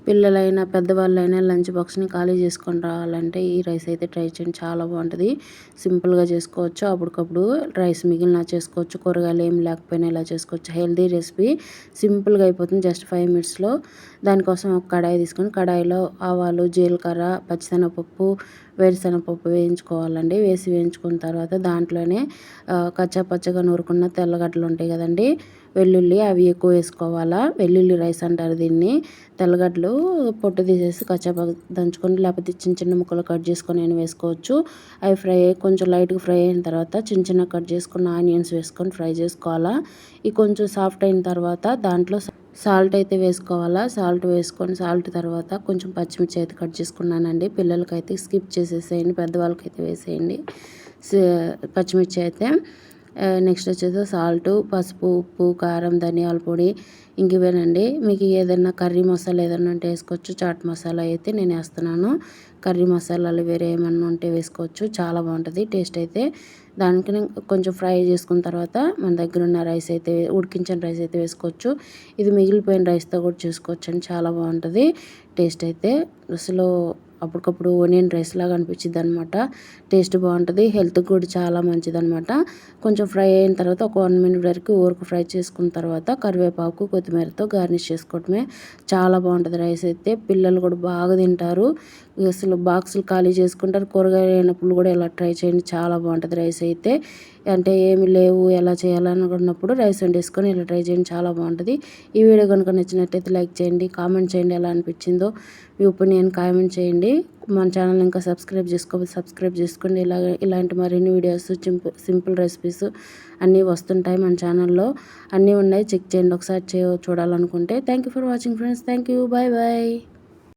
పిల్లలైనా పెద్దవాళ్ళైనా లంచ్ బాక్స్ని ఖాళీ చేసుకొని రావాలంటే ఈ రైస్ అయితే ట్రై చేయండి, చాలా బాగుంటుంది. సింపుల్గా చేసుకోవచ్చు, అప్పటికప్పుడు రైస్ మిగిలిన చేసుకోవచ్చు, కూరగాయలు ఏం లేకపోయినా ఇలా చేసుకోవచ్చు. హెల్తీ రెసిపీ, సింపుల్గా అయిపోతుంది జస్ట్ 5 మినిట్స్లో. దానికోసం ఒక కడాయి తీసుకొని కడాయిలో ఆవాలు, జీలకర్ర, పచ్చిశనగపప్పు, వేరుశనగపప్పు వేయించుకోవాలండి. వేయించుకున్న తర్వాత దాంట్లోనే కచ్చా పచ్చగా నూరుకున్న తెల్లగడ్డలు ఉంటాయి కదండి, వెల్లుల్లి, అవి ఎక్కువ వేసుకోవాలా. వెల్లుల్లి రైస్ అంటారు దీన్ని. తెల్లగడ్డలు పొట్టు తీసేసి కచ్చా దంచుకొని, లేకపోతే చిన్న చిన్న ముక్కలు కట్ చేసుకొని అయినా వేసుకోవచ్చు. అవి కొంచెం లైట్గా ఫ్రై అయిన తర్వాత చిన్న కట్ చేసుకున్న ఆనియన్స్ వేసుకొని ఫ్రై చేసుకోవాలా. ఇవి కొంచెం సాఫ్ట్ అయిన తర్వాత దాంట్లో సాల్ట్ అయితే వేసుకోవాలా. సాల్ట్ వేసుకొని తర్వాత కొంచెం పచ్చిమిర్చి అయితే కట్ చేసుకున్నానండి. పిల్లలకైతే స్కిప్ చేసేసేయండి, పెద్దవాళ్ళకైతే వేసేయండి పచ్చిమిర్చి అయితే. నెక్స్ట్ వచ్చేసి సాల్ట్, పసుపు, ఉప్పు, కారం, ధనియాల పొడి, ఇంక ఇవేనండి. మీకు ఏదైనా కర్రీ మసాలా ఏదైనా ఉంటే వేసుకోవచ్చు. చాట్ మసాలా అయితే నేను వేస్తున్నాను. కర్రీ మసాలాలు వేరే ఏమన్నా ఉంటే వేసుకోవచ్చు, చాలా బాగుంటుంది టేస్ట్ అయితే. దానికి కొంచెం ఫ్రై చేసుకున్న తర్వాత మన దగ్గర ఉన్న రైస్ అయితే, ఉడికించిన రైస్ అయితే వేసుకోవచ్చు. ఇది మిగిలిపోయిన రైస్తో కూడా చేసుకోవచ్చు అండి, చాలా బాగుంటుంది టేస్ట్ అయితే. అసలు అప్పటికప్పుడు ఓనియన్ రైస్ లాగా అనిపించింది అనమాట. టేస్ట్ బాగుంటుంది, హెల్త్కి కూడా చాలా మంచిది అనమాట. కొంచెం ఫ్రై అయిన తర్వాత ఒక 1 మినిట్ వరకు ఊరకు ఫ్రై చేసుకున్న తర్వాత కరివేపాకు, కొత్తిమీరతో గార్నిష్ చేసుకోవటమే. చాలా బాగుంటుంది రైస్ అయితే. పిల్లలు కూడా బాగా తింటారు, అసలు బాక్సులు ఖాళీ చేసుకుంటారు. కూరగాయలు అయినప్పుడు కూడా ఇలా ట్రై చేయండి, చాలా బాగుంటుంది రైస్ అయితే. అంటే ఏమి లేవు ఎలా చేయాలనుకున్నప్పుడు రైస్ వండేసుకొని ఇలా ట్రై చేయండి, చాలా బాగుంటుంది. ఈ వీడియో కనుక నచ్చినట్టయితే లైక్ చేయండి, కామెంట్ చేయండి ఎలా అనిపించిందో మీ ఒపీనియన్ కామెంట్ చేయండి. మన ఛానల్ ఇంకా సబ్స్క్రైబ్ చేసుకోవాలి, సబ్స్క్రైబ్ చేసుకోండి. ఇలాంటి మరిన్ని వీడియోస్, సింపుల్ రెసిపీస్ అన్నీ వస్తుంటాయి మన ఛానల్లో. అన్నీ ఉన్నాయి, చెక్ చేయండి ఒకసారి చూడాలనుకుంటే. Thank you for watching friends. Thank you, bye bye.